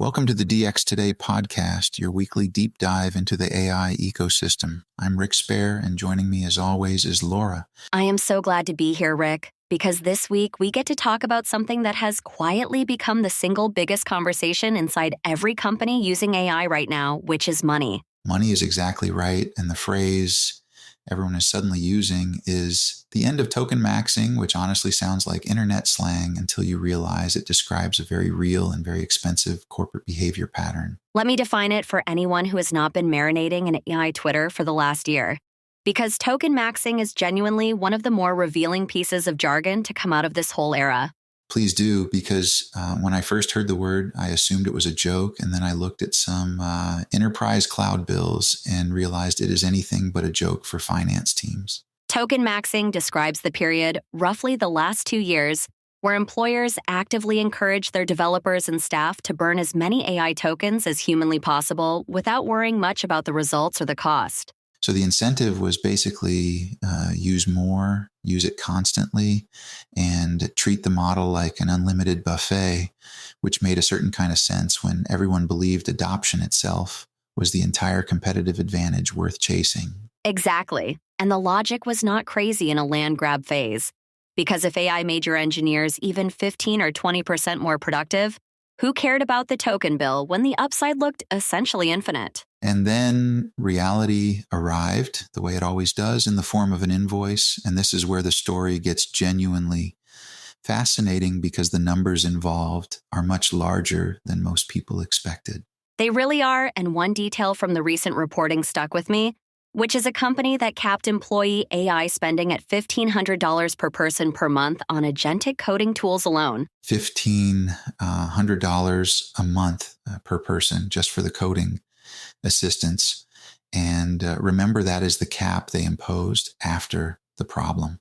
Welcome to the DX Today podcast, your weekly deep dive into the AI ecosystem. I'm Rick Spair, and joining me as always is Laura. I am so glad to be here, Rick, because this week we get to talk about something that has quietly become the single biggest conversation inside every company using AI right now, which is money. Money is exactly right, and the phrase everyone is suddenly using is the end of tokenmaxxing, which honestly sounds like internet slang until you realize it describes a very real and very expensive corporate behavior pattern. Let me define it for anyone who has not been marinating in AI Twitter for the last year. Because tokenmaxxing is genuinely one of the more revealing pieces of jargon to come out of this whole era. Please do, because when I first heard the word, I assumed it was a joke, and then I looked at some enterprise cloud bills and realized it is anything but a joke for finance teams. Tokenmaxxing describes the period, roughly the last 2 years, where employers actively encourage their developers and staff to burn as many AI tokens as humanly possible without worrying much about the results or the cost. So the incentive was basically use more, use it constantly, and treat the model like an unlimited buffet, which made a certain kind of sense when everyone believed adoption itself was the entire competitive advantage worth chasing. Exactly. And the logic was not crazy in a land grab phase. Because if AI made your engineers even 15 or 20% more productive, who cared about the token bill when the upside looked essentially infinite? And then reality arrived, the way it always does, in the form of an invoice. And this is where the story gets genuinely fascinating because the numbers involved are much larger than most people expected. They really are, and one detail from the recent reporting stuck with me, which is a company that capped employee AI spending at $1,500 per person per month on agentic coding tools alone. $1,500 a month per person just for the coding assistance. And remember, that is the cap they imposed after the problem,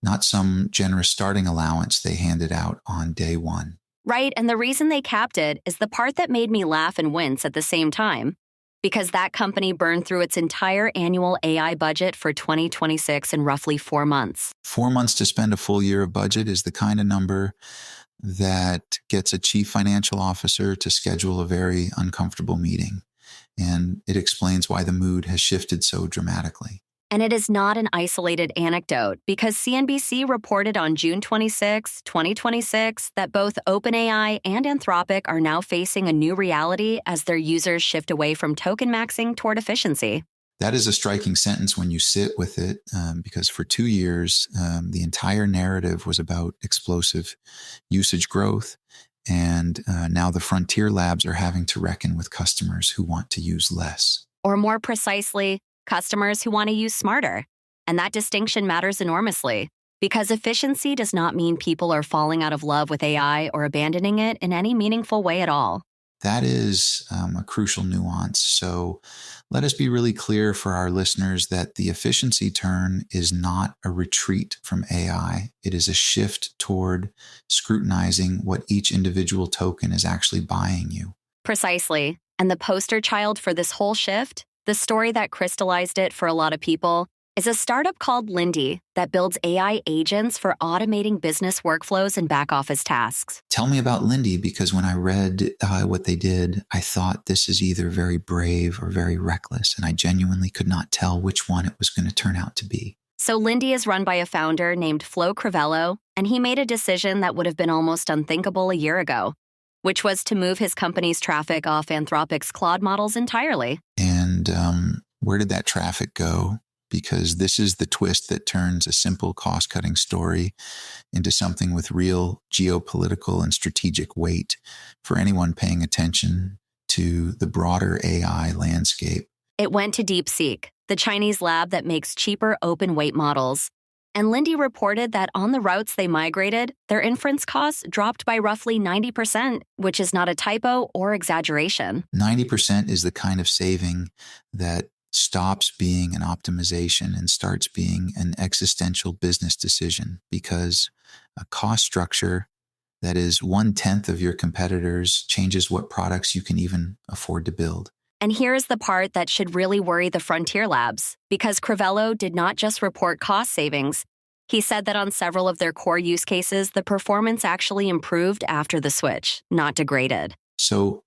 not some generous starting allowance they handed out on day one. Right, and the reason they capped it is the part that made me laugh and wince at the same time. Because that company burned through its entire annual AI budget for 2026 in roughly 4 months. 4 months to spend a full year of budget is the kind of number that gets a chief financial officer to schedule a very uncomfortable meeting. And it explains why the mood has shifted so dramatically. And it is not an isolated anecdote, because CNBC reported on June 26, 2026, that both OpenAI and Anthropic are now facing a new reality as their users shift away from tokenmaxxing toward efficiency. That is a striking sentence when you sit with it, because for 2 years, the entire narrative was about explosive usage growth. And now the frontier labs are having to reckon with customers who want to use less. Or more precisely, customers who want to use smarter. And that distinction matters enormously, because efficiency does not mean people are falling out of love with AI or abandoning it in any meaningful way at all. That is a crucial nuance. So let us be really clear for our listeners that the efficiency turn is not a retreat from AI. It is a shift toward scrutinizing what each individual token is actually buying you. Precisely. And the poster child for this whole shift, the story that crystallized it for a lot of people, is a startup called Lindy that builds AI agents for automating business workflows and back office tasks. Tell me about Lindy, because when I read what they did, I thought this is either very brave or very reckless, and I genuinely could not tell which one it was going to turn out to be. So Lindy is run by a founder named Flo Crivello, and he made a decision that would have been almost unthinkable a year ago, which was to move his company's traffic off Anthropic's Claude models entirely. And where did that traffic go? Because this is the twist that turns a simple cost-cutting story into something with real geopolitical and strategic weight for anyone paying attention to the broader AI landscape. It went to DeepSeek, the Chinese lab that makes cheaper open weight models. And Lindy reported that on the routes they migrated, their inference costs dropped by roughly 90%, which is not a typo or exaggeration. 90% is the kind of saving that stops being an optimization and starts being an existential business decision, because a cost structure that is 1/10 of your competitors changes what products you can even afford to build. And here's the part that should really worry the frontier labs, because Crivello did not just report cost savings. He said that on several of their core use cases, the performance actually improved after the switch, not degraded. So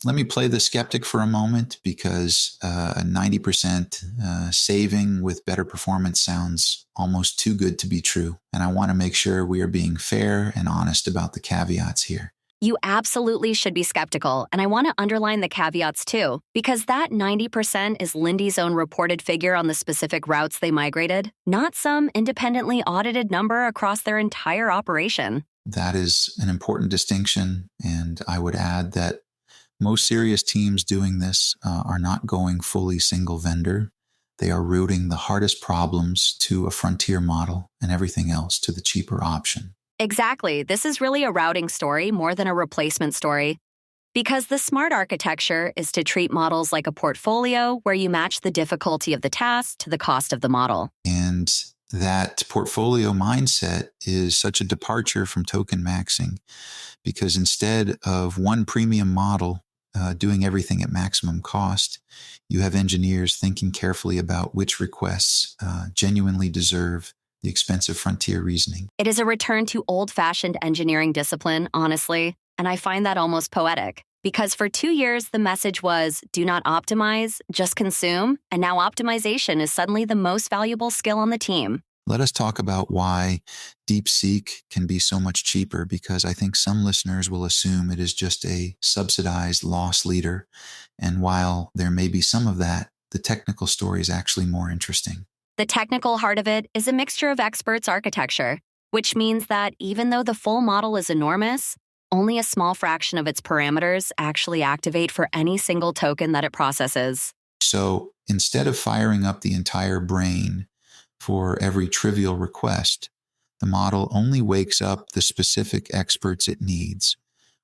let me play the skeptic for a moment, because a 90% saving with better performance sounds almost too good to be true. And I want to make sure we are being fair and honest about the caveats here. You absolutely should be skeptical, and I want to underline the caveats too, because that 90% is Lindy's own reported figure on the specific routes they migrated, not some independently audited number across their entire operation. That is an important distinction, and I would add that most serious teams doing this are not going fully single vendor. They are routing the hardest problems to a frontier model and everything else to the cheaper option. Exactly. This is really a routing story more than a replacement story. Because the smart architecture is to treat models like a portfolio where you match the difficulty of the task to the cost of the model. And that portfolio mindset is such a departure from Tokenmaxxing, because instead of one premium model doing everything at maximum cost, you have engineers thinking carefully about which requests genuinely deserve the expensive frontier reasoning. It is a return to old-fashioned engineering discipline, honestly, and I find that almost poetic. Because for 2 years, the message was, do not optimize, just consume, and now optimization is suddenly the most valuable skill on the team. Let us talk about why DeepSeek can be so much cheaper, because I think some listeners will assume it is just a subsidized loss leader. And while there may be some of that, the technical story is actually more interesting. The technical heart of it is a mixture of experts architecture, which means that even though the full model is enormous, only a small fraction of its parameters actually activate for any single token that it processes. So instead of firing up the entire brain for every trivial request, the model only wakes up the specific experts it needs,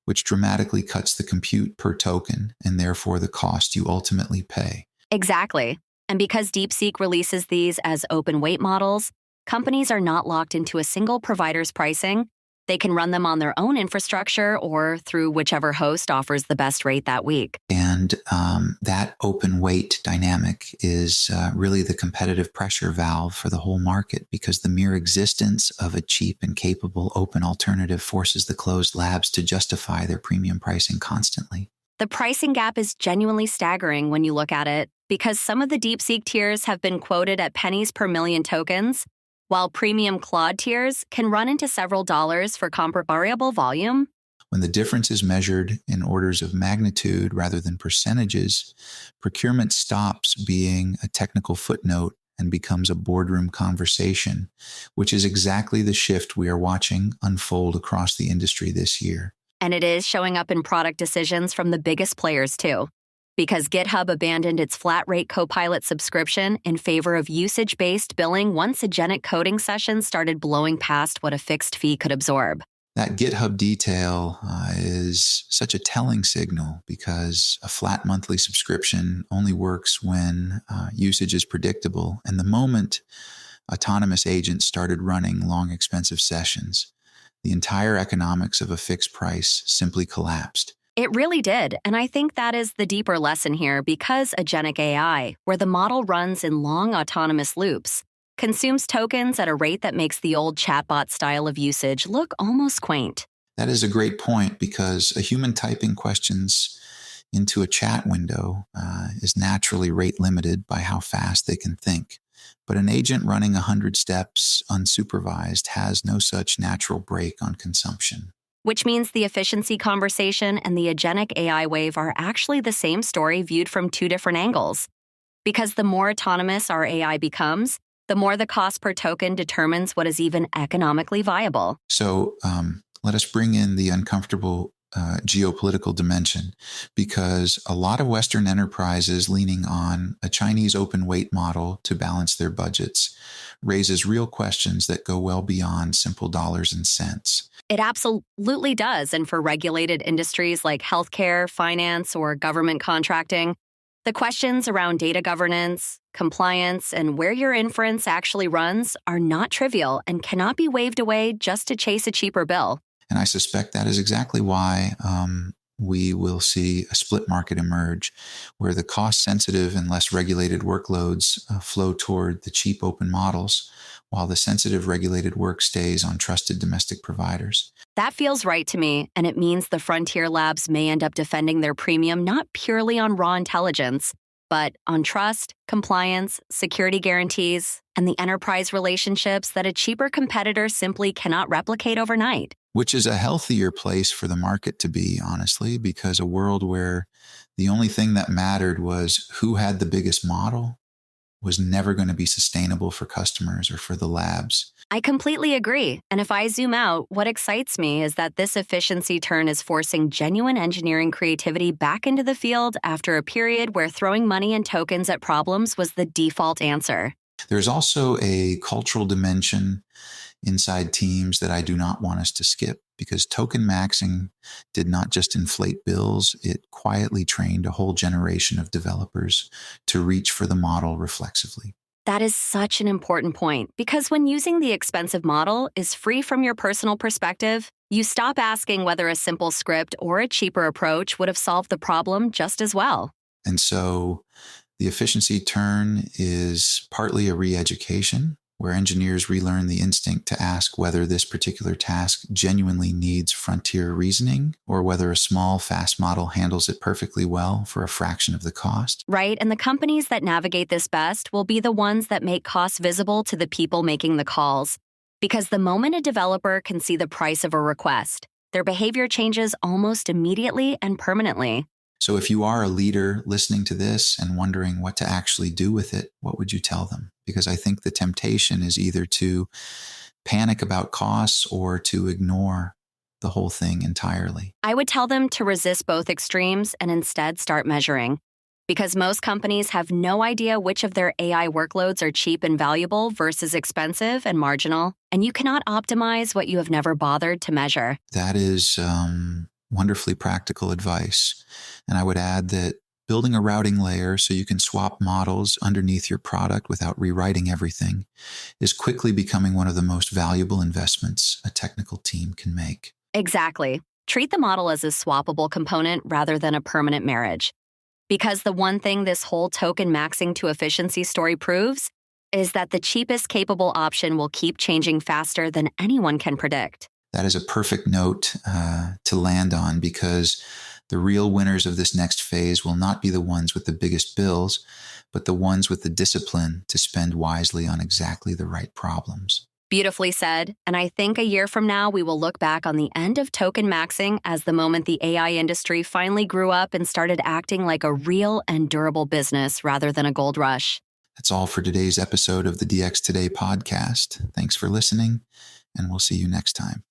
which dramatically cuts the compute per token and therefore the cost you ultimately pay. Exactly. And because DeepSeek releases these as open weight models, companies are not locked into a single provider's pricing. They can run them on their own infrastructure or through whichever host offers the best rate that week. And that open weight dynamic is really the competitive pressure valve for the whole market, because the mere existence of a cheap and capable open alternative forces the closed labs to justify their premium pricing constantly. The pricing gap is genuinely staggering when you look at it, because some of the DeepSeek tiers have been quoted at pennies per million tokens, while premium Claude tiers can run into several dollars for comparable volume. When the difference is measured in orders of magnitude rather than percentages, procurement stops being a technical footnote and becomes a boardroom conversation, which is exactly the shift we are watching unfold across the industry this year. And it is showing up in product decisions from the biggest players too. Because GitHub abandoned its flat-rate Copilot subscription in favor of usage-based billing once agentic coding sessions started blowing past what a fixed fee could absorb. That GitHub detail is such a telling signal, because a flat monthly subscription only works when usage is predictable. And the moment autonomous agents started running long, expensive sessions, the entire economics of a fixed price simply collapsed. It really did, and I think that is the deeper lesson here, because agentic AI, where the model runs in long autonomous loops, consumes tokens at a rate that makes the old chatbot style of usage look almost quaint. That is a great point, because a human typing questions into a chat window is naturally rate limited by how fast they can think. But an agent running 100 steps unsupervised has no such natural brake on consumption. Which means the efficiency conversation and the agentic AI wave are actually the same story viewed from two different angles. Because the more autonomous our AI becomes, the more the cost per token determines what is even economically viable. So let us bring in the uncomfortable geopolitical dimension, because a lot of Western enterprises leaning on a Chinese open weight model to balance their budgets raises real questions that go well beyond simple dollars and cents. It absolutely does. And for regulated industries like healthcare, finance, or government contracting, the questions around data governance, compliance, and where your inference actually runs are not trivial and cannot be waved away just to chase a cheaper bill. And I suspect that is exactly why we will see a split market emerge, where the cost-sensitive and less regulated workloads flow toward the cheap open models, while the sensitive regulated work stays on trusted domestic providers. That feels right to me, and it means the frontier labs may end up defending their premium not purely on raw intelligence, but on trust, compliance, security guarantees, and the enterprise relationships that a cheaper competitor simply cannot replicate overnight. Which is a healthier place for the market to be, honestly, because a world where the only thing that mattered was who had the biggest model was never going to be sustainable for customers or for the labs. I completely agree. And if I zoom out, what excites me is that this efficiency turn is forcing genuine engineering creativity back into the field after a period where throwing money and tokens at problems was the default answer. There's also a cultural dimension inside teams that I do not want us to skip, because Tokenmaxxing did not just inflate bills, it quietly trained a whole generation of developers to reach for the model reflexively. That is such an important point, because when using the expensive model is free from your personal perspective, you stop asking whether a simple script or a cheaper approach would have solved the problem just as well. And so the efficiency turn is partly a re-education, where engineers relearn the instinct to ask whether this particular task genuinely needs frontier reasoning or whether a small, fast model handles it perfectly well for a fraction of the cost. Right, and the companies that navigate this best will be the ones that make costs visible to the people making the calls. Because the moment a developer can see the price of a request, their behavior changes almost immediately and permanently. So if you are a leader listening to this and wondering what to actually do with it, what would you tell them? Because I think the temptation is either to panic about costs or to ignore the whole thing entirely. I would tell them to resist both extremes and instead start measuring. Because most companies have no idea which of their AI workloads are cheap and valuable versus expensive and marginal, and you cannot optimize what you have never bothered to measure. That is wonderfully practical advice. And I would add that building a routing layer so you can swap models underneath your product without rewriting everything is quickly becoming one of the most valuable investments a technical team can make. Exactly. Treat the model as a swappable component rather than a permanent marriage. Because the one thing this whole Tokenmaxxing to efficiency story proves is that the cheapest capable option will keep changing faster than anyone can predict. That is a perfect note to land on, because the real winners of this next phase will not be the ones with the biggest bills, but the ones with the discipline to spend wisely on exactly the right problems. Beautifully said. And I think a year from now, we will look back on the end of Tokenmaxxing as the moment the AI industry finally grew up and started acting like a real and durable business rather than a gold rush. That's all for today's episode of the DX Today podcast. Thanks for listening, and we'll see you next time.